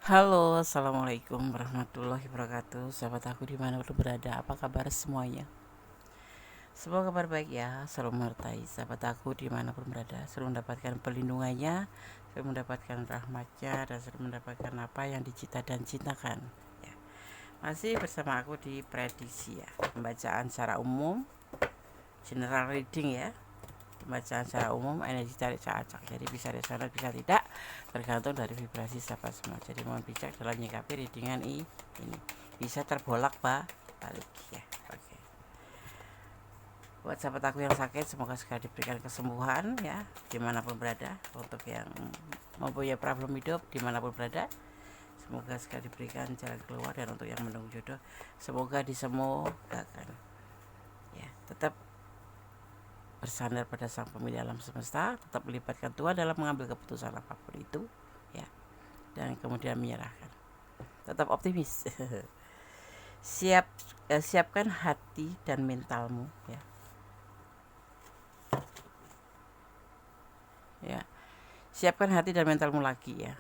Halo, assalamualaikum warahmatullahi wabarakatuh. Sahabat aku dimanapun berada, apa kabar semuanya? Semoga kabar baik ya, selalu menyertai sahabat aku dimanapun berada, selalu mendapatkan perlindungannya, selalu mendapatkan rahmatnya, dan selalu mendapatkan apa yang dicita dan cintakan ya. Masih bersama aku di prediksi ya, pembacaan secara umum, general reading ya. Pembacaan secara umum, energi tarik acak, jadi bisa resonat bisa tidak, tergantung dari vibrasi siapa semua. Jadi mohon bijak dalam menyikapi readingan ini, bisa terbolak balik ya. Oke, buat sahabat aku yang sakit, semoga segera diberikan kesembuhan ya, dimanapun berada. Untuk yang mempunyai problem hidup dimanapun berada, semoga segera diberikan jalan keluar. Dan untuk yang menunggu jodoh, semoga disemogakan ya. Tetap bersandar pada sang pemilik alam semesta, tetap melibatkan Tuhan dalam mengambil keputusan apapun itu ya, dan kemudian menyerahkan. Tetap optimis. Siapkan hati dan mentalmu ya. Ya, siapkan hati dan mentalmu lagi ya.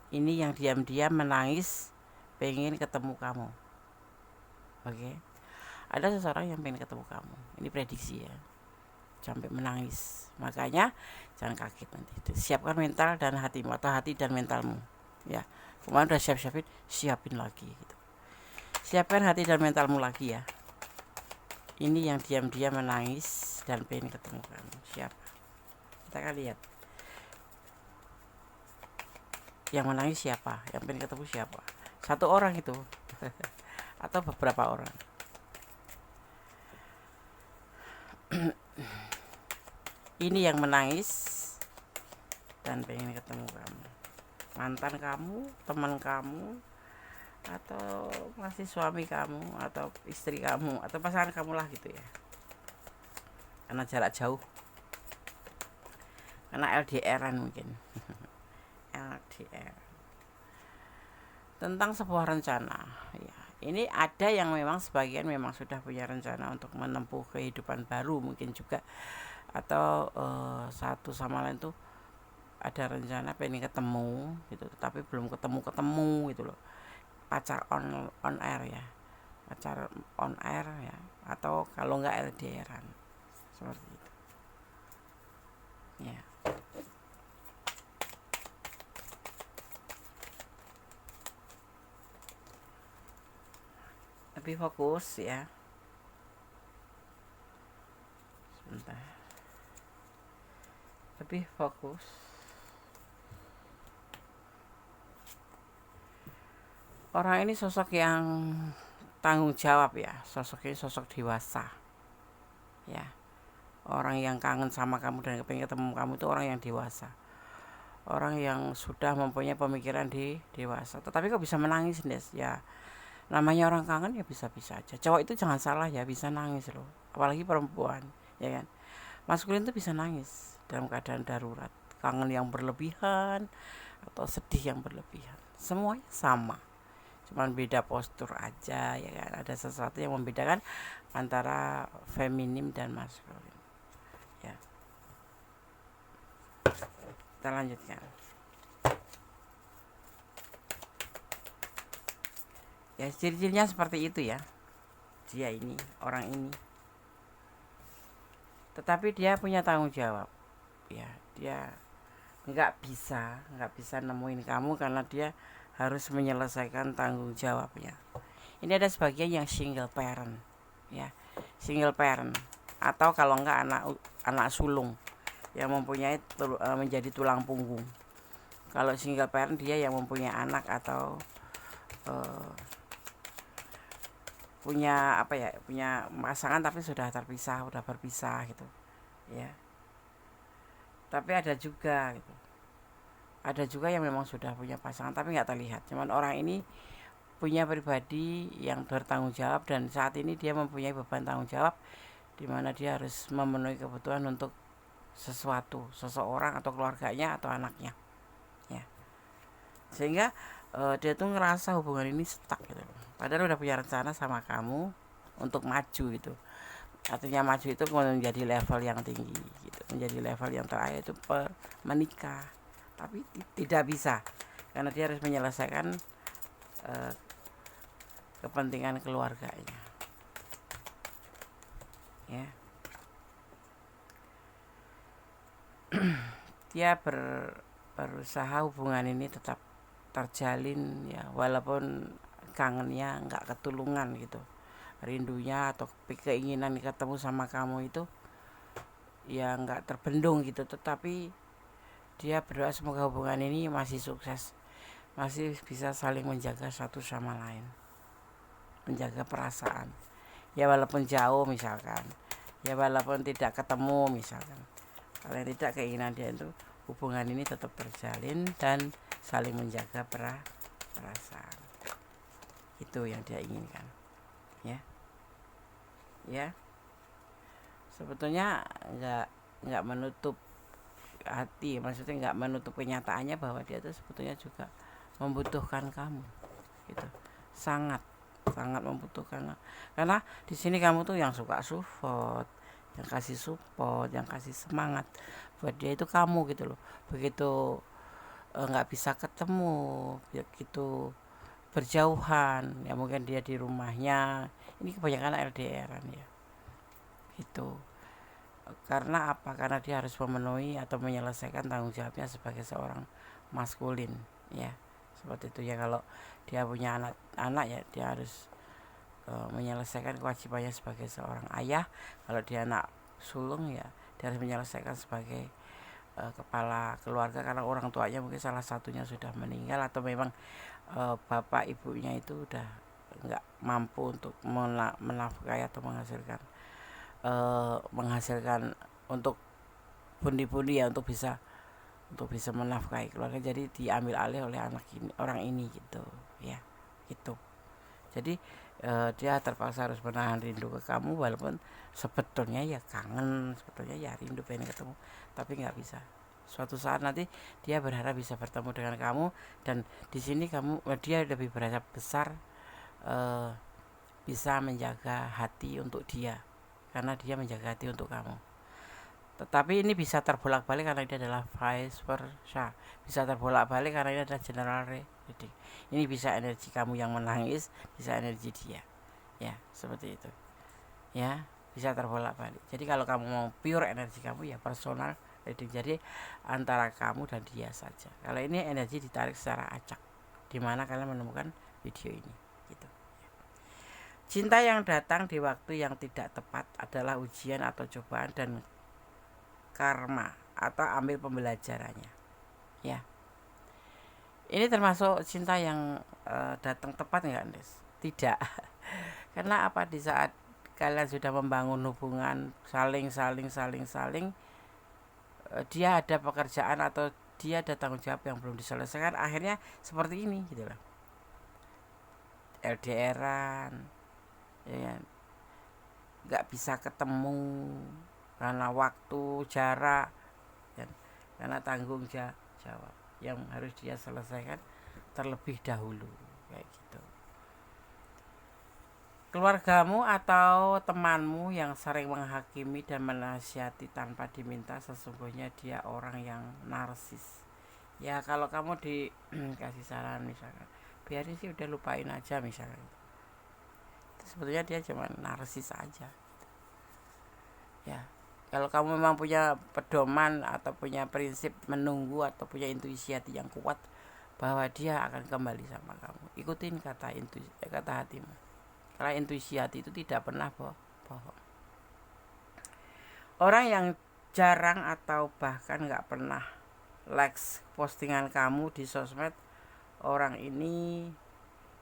Ini yang diam-diam menangis pengen ketemu kamu. Oke. Ada seseorang yang pengen ketemu kamu. Ini prediksi ya. Sampai menangis, makanya jangan kaget nanti. Siapkan mental dan hatimu, atau hati dan mentalmu ya. Kemarin udah siapin lagi gitu. Siapkan hati dan mentalmu lagi ya. Ini yang diam-diam menangis dan pengen ketemu kamu. Siapa? Kita akan lihat yang menangis siapa, yang pengen ketemu siapa. Satu orang itu atau beberapa orang. Ini yang menangis dan pengen ketemu kamu. Mantan kamu, teman kamu, atau masih suami kamu, atau istri kamu, atau pasangan kamu lah gitu ya. Karena jarak jauh, karena LDRan mungkin. LDR. Tentang sebuah rencana ya. Ini ada yang memang sebagian memang sudah punya rencana untuk menempuh kehidupan baru mungkin juga, atau satu sama lain tuh ada rencana pengen ketemu gitu, tapi belum ketemu gitu loh. Pacar on air ya, pacar on air ya, atau kalau nggak LDRan seperti itu ya. Lebih fokus ya, sebentar, lebih fokus. Orang ini sosok yang tanggung jawab ya, sosok ini sosok dewasa ya. Orang yang kangen sama kamu dan pengen ketemu kamu itu orang yang dewasa, orang yang sudah mempunyai pemikiran dewasa. Tetapi kok bisa menangis Des ya, namanya orang kangen ya bisa-bisa aja. Cowok itu jangan salah ya, bisa nangis loh, apalagi perempuan ya kan. Maskulin itu bisa nangis dalam keadaan darurat, kangen yang berlebihan atau sedih yang berlebihan, semuanya sama, cuman beda postur aja ya kan. Ada sesuatu yang membedakan antara feminim dan maskulin ya. Kita lanjutkan ya. Ciri-cirinya seperti itu ya, dia ini, orang ini. Tetapi dia punya tanggung jawab ya. Dia nggak bisa nemuin kamu karena dia harus menyelesaikan tanggung jawabnya. Ini ada sebagian yang single parent ya, single parent, atau kalau enggak anak sulung yang mempunyai menjadi tulang punggung. Kalau single parent dia yang mempunyai anak atau punya apa ya, punya pasangan tapi sudah terpisah, sudah berpisah gitu ya. Tapi ada juga gitu, ada juga yang memang sudah punya pasangan tapi nggak terlihat. Cuman orang ini punya pribadi yang bertanggung jawab, dan saat ini dia mempunyai beban tanggung jawab di mana dia harus memenuhi kebutuhan untuk sesuatu, seseorang atau keluarganya atau anaknya ya. Sehingga dia tuh ngerasa hubungan ini stuck gitu, padahal udah punya rencana sama kamu untuk maju gitu. Artinya maju itu menjadi level yang tinggi gitu, menjadi level yang terakhir itu menikah. Tapi tidak bisa karena dia harus menyelesaikan kepentingan keluarganya, ya. Dia berusaha hubungan ini tetap terjalin, ya, walaupun kangennya nggak ketulungan gitu, rindunya atau keinginan ketemu sama kamu itu ya nggak terbendung gitu, tetapi dia berdoa semoga hubungan ini masih sukses, masih bisa saling menjaga satu sama lain, menjaga perasaan, ya walaupun jauh misalkan, ya walaupun tidak ketemu misalkan, paling tidak keinginan dia itu hubungan ini tetap terjalin dan saling menjaga perasaan. Itu yang dia inginkan, ya. Ya. Sebetulnya nggak menutup hati, maksudnya nggak menutup kenyataannya bahwa dia itu sebetulnya juga membutuhkan kamu, gitu. Sangat membutuhkan, karena di sini kamu tuh yang suka support, yang kasih support, yang kasih semangat buat dia itu kamu gitu loh. Begitu nggak bisa ketemu, begitu berjauhan, ya mungkin dia di rumahnya, ini kebanyakan LDRan ya, gitu. Karena apa? Karena dia harus memenuhi atau menyelesaikan tanggung jawabnya sebagai seorang maskulin, ya, seperti itu ya. Kalau dia punya anak ya dia harus menyelesaikan kewajibannya sebagai seorang ayah. Kalau dia anak sulung ya dia harus menyelesaikan sebagai kepala keluarga, karena orang tuanya mungkin salah satunya sudah meninggal atau memang bapak ibunya itu udah nggak mampu untuk menafkahi atau menghasilkan untuk pundi-pundi ya, untuk bisa menafkahi keluarga, jadi diambil alih oleh orang ini gitu ya, gitu. Jadi dia terpaksa harus menahan rindu ke kamu, walaupun sebetulnya ya kangen, sebetulnya ya rindu pengen ketemu, tapi nggak bisa. Suatu saat nanti dia berharap bisa bertemu dengan kamu, dan di sini dia lebih berharap besar bisa menjaga hati untuk dia, karena dia menjaga hati untuk kamu. Tetapi ini bisa terbolak-balik karena ini adalah vice versa, bisa terbolak-balik karena ini adalah general reading. Ini bisa energi kamu yang menangis, bisa energi dia, ya, seperti itu ya, bisa terbolak-balik. Jadi kalau kamu mau pure energi kamu ya personal reading, jadi antara kamu dan dia saja. Kalau ini energi ditarik secara acak, dimana kalian menemukan video ini gitu. Cinta yang datang di waktu yang tidak tepat adalah ujian atau cobaan dan karma, atau ambil pembelajarannya, ya. Ini termasuk cinta yang datang tepat nggak, Nes? Tidak. Karena apa? Di saat kalian sudah membangun hubungan saling dia ada pekerjaan atau dia ada tanggung jawab yang belum diselesaikan, akhirnya seperti ini gitu loh, LDRan, ya, nggak bisa ketemu karena waktu, jarak, dan karena tanggung jawab yang harus dia selesaikan terlebih dahulu, kayak gitu. Keluargamu atau temanmu yang sering menghakimi dan menasihati tanpa diminta, sesungguhnya dia orang yang narsis. Ya kalau kamu dikasih saran misalkan, biarin sih, udah lupain aja misalkan, itu sebetulnya dia cuma narsis aja, ya. Kalau kamu memang punya pedoman atau punya prinsip menunggu atau punya intuisi hati yang kuat bahwa dia akan kembali sama kamu, ikutin kata hatimu. Karena intuisi hati itu tidak pernah bohong. Orang yang jarang atau bahkan nggak pernah likes postingan kamu di sosmed, orang ini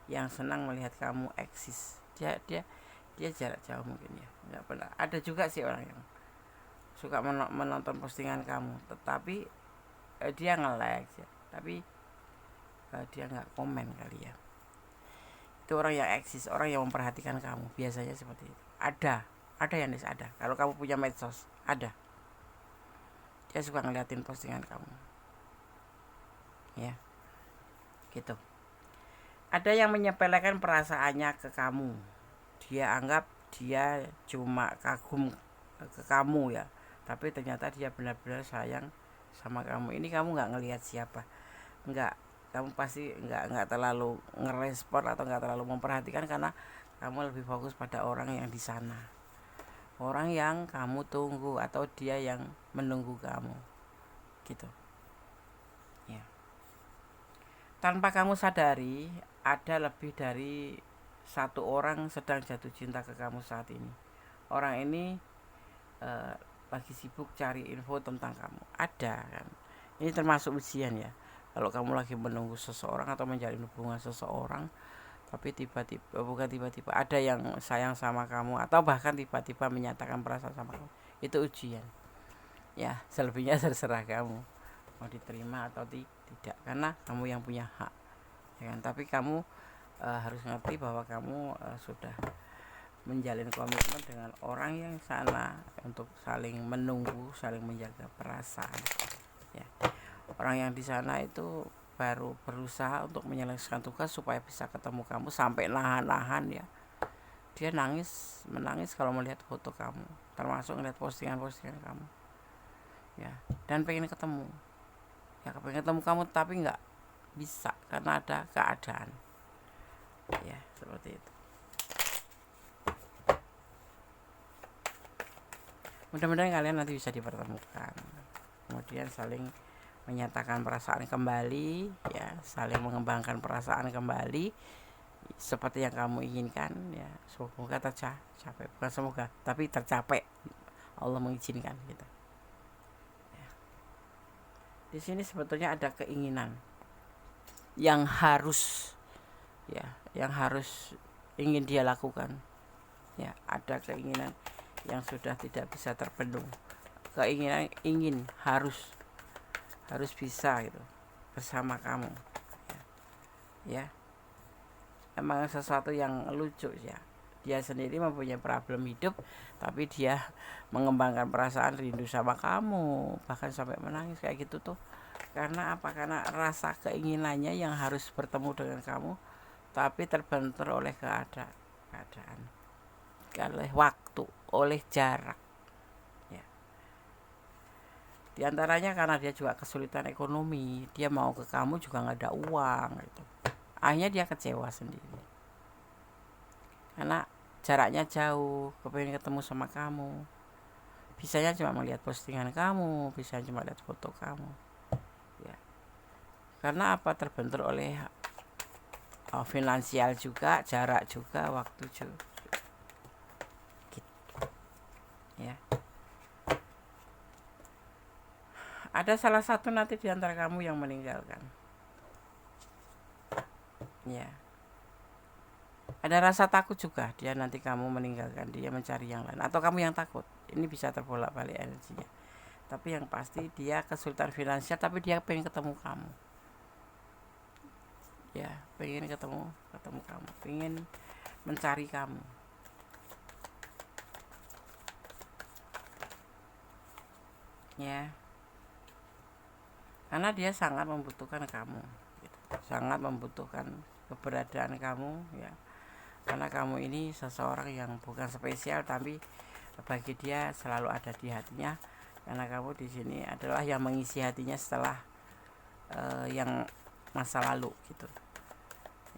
yang senang melihat kamu eksis. Dia jarak jauh mungkin ya, nggak pernah. Ada juga sih orang yang suka menonton postingan kamu, tetapi dia nge-like ya, tapi dia nggak komen kali ya. Itu orang yang eksis, orang yang memperhatikan kamu, biasanya seperti itu. Ada yang ada. Kalau kamu punya medsos, ada. Dia suka ngeliatin postingan kamu, ya, gitu. Ada yang menyepelekan perasaannya ke kamu. Dia anggap dia cuma kagum ke kamu ya, tapi ternyata dia benar-benar sayang sama kamu. Ini kamu nggak ngelihat siapa, nggak kamu pasti nggak terlalu ngerespon atau nggak terlalu memperhatikan, karena kamu lebih fokus pada orang yang di sana, orang yang kamu tunggu atau dia yang menunggu kamu gitu ya. Tanpa kamu sadari, ada lebih dari satu orang sedang jatuh cinta ke kamu saat ini. Orang ini lagi sibuk cari info tentang kamu, ada kan. Ini termasuk ujian ya. Kalau kamu lagi menunggu seseorang atau menjalin hubungan seseorang, tapi tiba-tiba ada yang sayang sama kamu, atau bahkan tiba-tiba menyatakan perasaan sama kamu, itu ujian ya. Selebihnya terserah kamu mau diterima atau tidak, karena kamu yang punya hak ya kan. Tapi kamu harus ngerti bahwa kamu sudah menjalin komitmen dengan orang yang sana untuk saling menunggu, saling menjaga perasaan ya. Orang yang di sana itu baru berusaha untuk menyelesaikan tugas supaya bisa ketemu kamu, sampai nahan-nahan ya. Dia menangis kalau melihat foto kamu, termasuk melihat postingan-postingan kamu ya, dan pengen ketemu ya, pengen ketemu kamu tapi nggak bisa karena ada keadaan ya, seperti itu. Mudah-mudahan kalian nanti bisa dipertemukan, kemudian saling menyatakan perasaan kembali ya, saling mengembangkan perasaan kembali seperti yang kamu inginkan ya. Semoga tercapai, bukan semoga tapi tercapai, Allah mengizinkan gitu ya. Di sini sebetulnya ada keinginan yang harus ya, yang harus ingin dia lakukan ya. Ada keinginan yang sudah tidak bisa terpenuhi, keinginan ingin harus bisa gitu bersama kamu ya. Emang sesuatu yang lucu ya, dia sendiri mempunyai problem hidup, tapi dia mengembangkan perasaan rindu sama kamu, bahkan sampai menangis kayak gitu tuh. Karena apa? Karena rasa keinginannya yang harus bertemu dengan kamu, tapi terbentur oleh keadaan, oleh waktu, oleh jarak ya. Di antaranya karena dia juga kesulitan ekonomi, dia mau ke kamu juga nggak ada uang gitu. Akhirnya dia kecewa sendiri karena jaraknya jauh, kepengen ketemu sama kamu, bisanya cuma melihat postingan kamu, bisa cuma lihat foto kamu ya. Karena apa? Terbentur oleh finansial juga, jarak juga, waktu juga gitu ya. Ada salah satu nanti di antara kamu yang meninggalkan ya. Ada rasa takut juga, dia nanti kamu meninggalkan dia mencari yang lain, atau kamu yang takut. Ini bisa terbolak-balik energinya. Tapi yang pasti dia kesulitan finansial, tapi dia pengen ketemu kamu ya, pengen ketemu kamu, pengen mencari kamu ya. Karena dia sangat membutuhkan kamu gitu. Sangat membutuhkan keberadaan kamu ya. Karena kamu ini seseorang yang bukan spesial, tapi bagi dia selalu ada di hatinya. Karena kamu di sini adalah yang mengisi hatinya setelah yang masa lalu gitu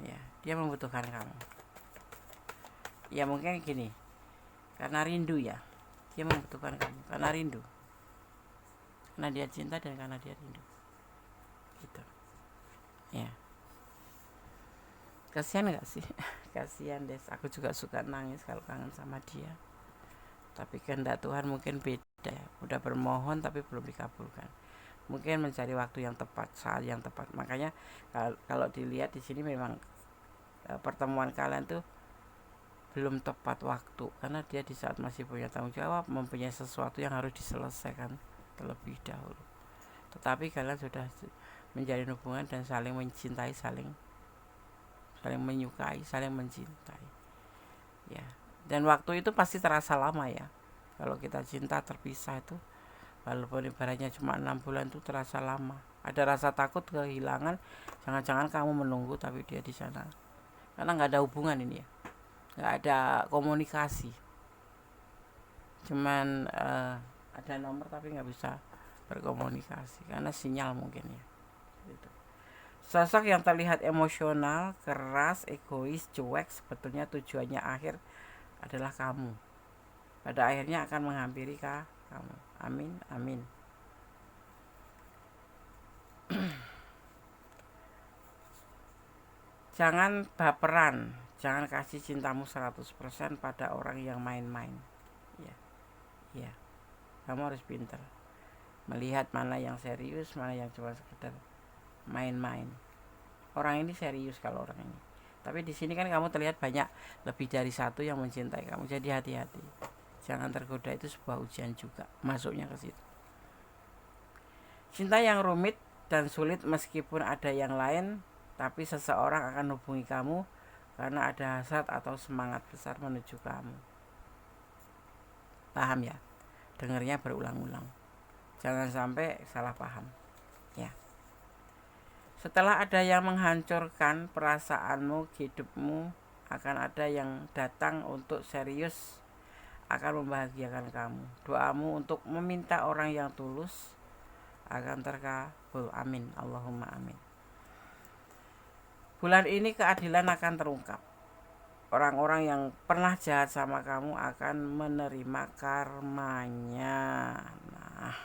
ya. Dia membutuhkan kamu ya. Mungkin gini, karena rindu ya, dia membutuhkan kamu karena rindu, karena dia cinta dan karena dia rindu gitu ya. Kasihan gak sih? Kasihan deh, aku juga suka nangis kalau kangen sama dia. Tapi kehendak Tuhan mungkin beda, udah bermohon tapi belum dikabulkan. Mungkin mencari waktu yang tepat, saat yang tepat. Makanya kalau dilihat di sini memang pertemuan kalian tuh belum tepat waktu, karena dia di saat masih punya tanggung jawab, mempunyai sesuatu yang harus diselesaikan terlebih dahulu. Tetapi kalian sudah menjalin hubungan dan saling mencintai, saling menyukai, saling mencintai ya. Dan waktu itu pasti terasa lama ya. Kalau kita cinta terpisah itu, walaupun ibaratnya cuma 6 bulan, itu terasa lama. Ada rasa takut kehilangan, jangan-jangan kamu menunggu tapi dia di sana, karena nggak ada hubungan ini ya, nggak ada komunikasi, cuman ada nomor tapi nggak bisa berkomunikasi karena sinyal mungkin ya gitu. Sosok yang terlihat emosional, keras, egois, cuek, sebetulnya tujuannya akhir adalah kamu. Pada akhirnya akan menghampiri kamu. Amin, amin. Jangan baperan, jangan kasih cintamu 100% pada orang yang main-main. Ya, ya. Kamu harus pintar melihat mana yang serius, mana yang cuma sekedar main-main. Orang ini serius kalau orang ini. Tapi di sini kan kamu terlihat banyak lebih dari satu yang mencintai kamu. Jadi hati-hati. Jangan tergoda, itu sebuah ujian juga masuknya ke situ. Cinta yang rumit dan sulit meskipun ada yang lain, tapi seseorang akan hubungi kamu karena ada hasrat atau semangat besar menuju kamu. Paham ya? Dengarnya berulang-ulang. Jangan sampai salah paham. Ya. Setelah ada yang menghancurkan perasaanmu, hidupmu akan ada yang datang untuk serius, akan membahagiakan kamu. Doamu untuk meminta orang yang tulus akan terkabul. Amin. Allahumma amin. Bulan ini keadilan akan terungkap. Orang-orang yang pernah jahat sama kamu akan menerima karmanya. Nah,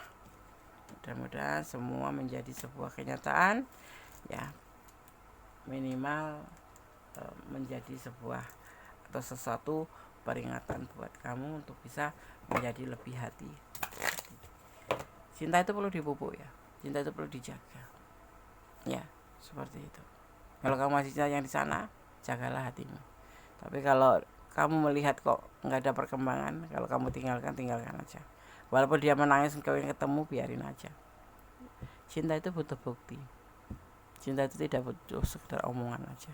mudah-mudahan semua menjadi sebuah kenyataan, ya, minimal menjadi sebuah atau sesuatu peringatan buat kamu untuk bisa menjadi lebih hati. Cinta itu perlu dipupuk ya, cinta itu perlu dijaga, ya, seperti itu. Kalau kamu masih cinta yang di sana, jagalah hatimu. Tapi kalau kamu melihat kok nggak ada perkembangan, kalau kamu tinggalkan aja. Walaupun dia menangis kau yang ketemu, biarin aja. Cinta itu butuh bukti. Cinta itu tidak butuh sekedar omongan aja.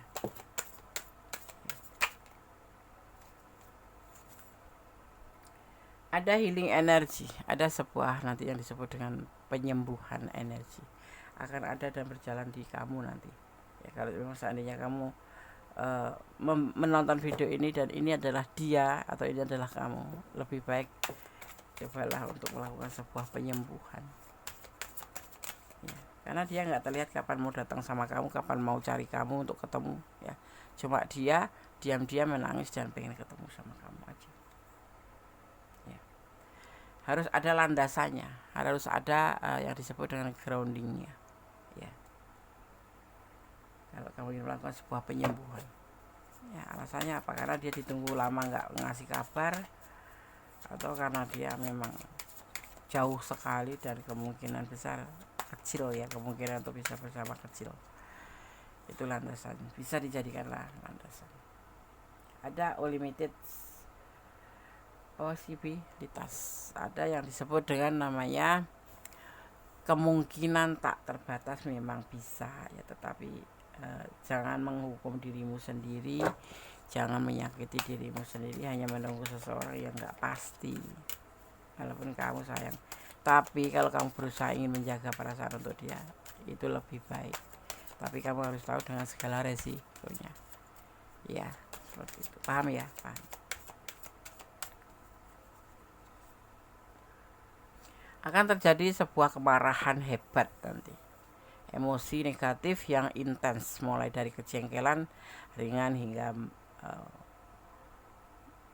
Ada healing energy, ada sebuah nanti yang disebut dengan penyembuhan energi akan ada dan berjalan di kamu nanti. Ya, kalau memang seandainya kamu menonton video ini dan ini adalah dia atau ini adalah kamu, lebih baik cobalah untuk melakukan sebuah penyembuhan, ya, karena dia nggak terlihat kapan mau datang sama kamu, kapan mau cari kamu untuk ketemu, ya, cuma dia diam-diam menangis dan pengen ketemu sama kamu aja, ya. Harus ada landasannya, harus ada yang disebut dengan groundingnya, ya, kalau kamu ingin melakukan sebuah penyembuhan. Ya, alasannya apa? Karena dia ditunggu lama nggak ngasih kabar, atau karena dia memang jauh sekali dan kemungkinan besar kecil, ya, kemungkinan untuk bisa bersama kecil. Itu landasan, bisa dijadikanlah landasan. Ada unlimited posibilitas, ada yang disebut dengan namanya kemungkinan tak terbatas, memang bisa, ya, tetapi jangan menghukum dirimu sendiri, jangan menyakiti dirimu sendiri hanya menunggu seseorang yang gak pasti. Walaupun kamu sayang, tapi kalau kamu berusaha ingin menjaga perasaan untuk dia, itu lebih baik. Tapi kamu harus tahu dengan segala resikonya, ya, seperti itu. Paham ya? Paham. Akan terjadi sebuah kemarahan hebat nanti, emosi negatif yang intens, mulai dari kejengkelan ringan hingga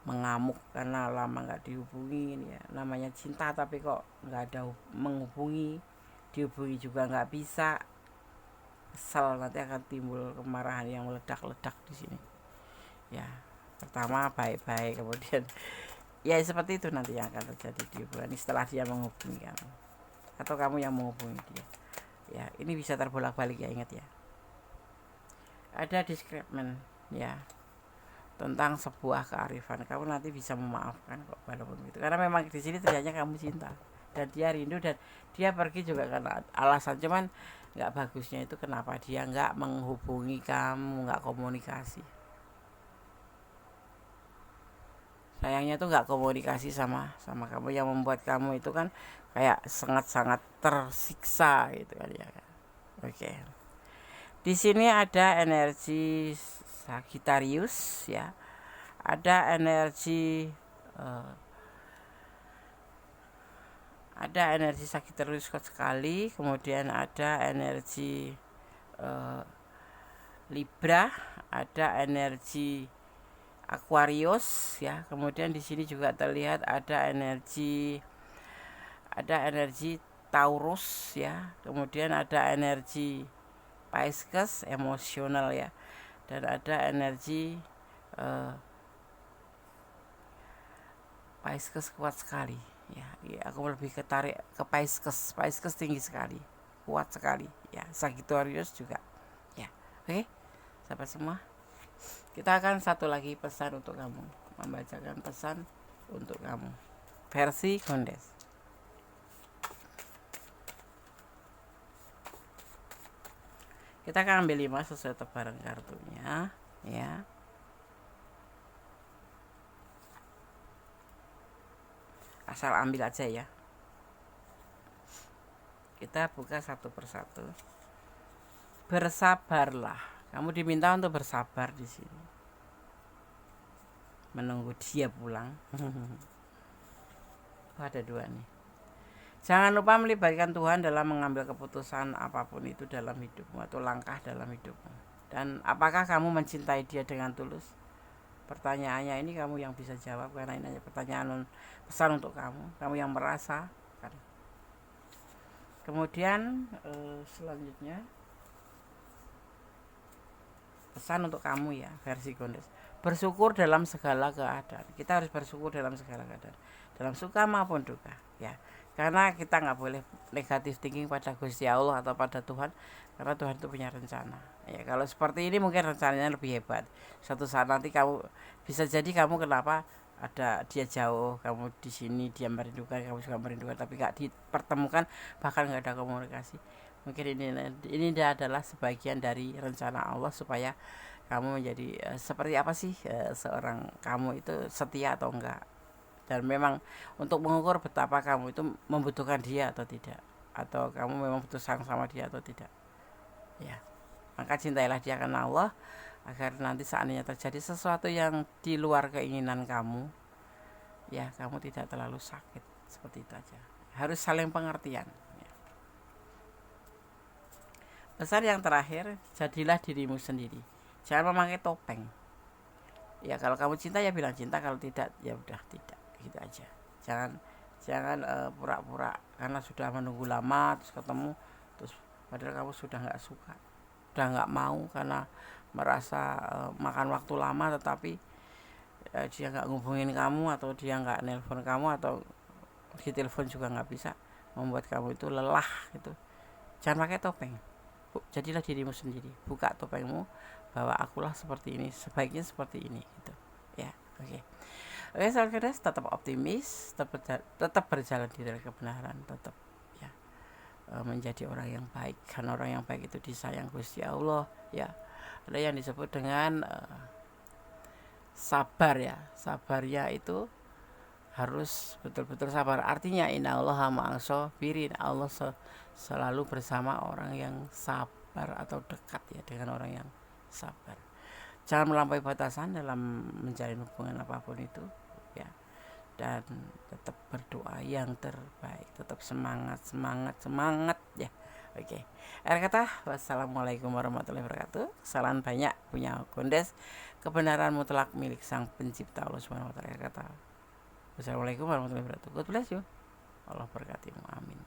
mengamuk karena lama nggak dihubungin, ya, namanya cinta tapi kok nggak ada menghubungi, dihubungi juga nggak bisa, kesel, nanti akan timbul kemarahan yang meledak-ledak di sini, ya. Pertama baik-baik, kemudian ya seperti itu nanti yang akan terjadi di hubungan ini setelah dia menghubungi kamu atau kamu yang menghubungi dia. Ya, ini bisa terbolak-balik, ya, ingat ya. Ada disagreement, ya, tentang sebuah kearifan. Kamu nanti bisa memaafkan kok walaupun itu. Karena memang di sini ternyata kamu cinta dan dia rindu dan dia pergi juga karena alasan, cuman nggak bagusnya itu kenapa dia nggak menghubungi kamu, nggak komunikasi. Sayangnya tuh nggak komunikasi sama kamu, yang membuat kamu itu kan kayak sangat-sangat tersiksa gitu kan, ya. Oke. Di sini ada energi Sagittarius, ya. Ada energi Sagittarius sekali, kemudian ada energi Libra, ada energi Aquarius ya. Kemudian di sini juga terlihat ada energi Taurus ya. Kemudian ada energi Pisces emosional ya. Dan ada energi Pisces kuat sekali ya. Aku lebih ketarik ke Pisces. Pisces tinggi sekali, kuat sekali ya. Sagittarius juga ya. Oke sahabat semua, kita akan satu lagi pesan untuk kamu, membacakan pesan untuk kamu versi Kondes. Kita akan ambil 5 sesuai tebaran kartunya ya. Asal ambil aja ya. Kita buka satu persatu. Bersabarlah. Kamu diminta untuk bersabar di sini. Menunggu dia pulang. Ada 2 nih. Jangan lupa melibatkan Tuhan dalam mengambil keputusan apapun itu dalam hidupmu atau langkah dalam hidupmu. Dan apakah kamu mencintai dia dengan tulus? Pertanyaannya ini kamu yang bisa jawab, karena ini hanya pertanyaan pesan untuk kamu yang merasa kan. Kemudian selanjutnya pesan untuk kamu ya versi Kondes. Bersyukur dalam segala keadaan. Kita harus bersyukur dalam segala keadaan, dalam suka maupun duka ya. Karena kita nggak boleh negatif thinking pada Gusti Allah atau pada Tuhan, karena Tuhan itu punya rencana ya. Kalau seperti ini mungkin rencananya lebih hebat. Suatu saat nanti kamu bisa jadi kamu kenapa ada dia jauh, kamu di sini dia merindukan, kamu juga merindukan, tapi nggak dipertemukan, bahkan nggak ada komunikasi. Mungkin ini adalah sebagian dari rencana Allah supaya kamu menjadi seperti apa sih seorang kamu itu setia atau enggak. Dan memang untuk mengukur betapa kamu itu membutuhkan dia atau tidak, atau kamu memang butuh sayang sama dia atau tidak ya. Maka cintailah dia karena Allah, agar nanti seandainya terjadi sesuatu yang di luar keinginan kamu ya, kamu tidak terlalu sakit. Seperti itu aja, harus saling pengertian ya. Pesan yang terakhir, jadilah dirimu sendiri, jangan memakai topeng ya. Kalau kamu cinta ya bilang cinta, kalau tidak ya udah tidak, gitu aja. Jangan pura-pura karena sudah menunggu lama terus ketemu, terus padahal kamu sudah nggak suka, udah nggak mau, karena merasa makan waktu lama, tetapi dia nggak ngubungin kamu, atau dia nggak nelpon kamu, atau di telepon juga nggak bisa, membuat kamu itu lelah gitu. Jangan pakai topeng, jadilah dirimu sendiri, buka topengmu bahwa akulah seperti ini, sebaiknya seperti ini gitu ya. Oke sahabat Kondes, tetap optimis, tetap berjalan di dalam kebenaran, tetap ya menjadi orang yang baik, karena orang yang baik itu disayang Gusti Allah ya. Ada yang disebut dengan sabar ya. Sabarnya itu harus betul-betul sabar. Artinya innallaha ma'as sabirin, Allah selalu bersama orang yang sabar atau dekat ya dengan orang yang sabar. Jangan melampaui batasan dalam menjalin hubungan apapun itu ya. Dan tetap berdoa yang terbaik, tetap semangat ya. Oke. Akhir kata, wassalamualaikum warahmatullahi wabarakatuh. Kesalahan banyak punya Kondes, kebenaran mutlak milik Sang Pencipta Allah Subhanahu wa taala. Akhir kata, wassalamualaikum warahmatullahi wabarakatuh. God bless you. Allah berkatimu. Amin.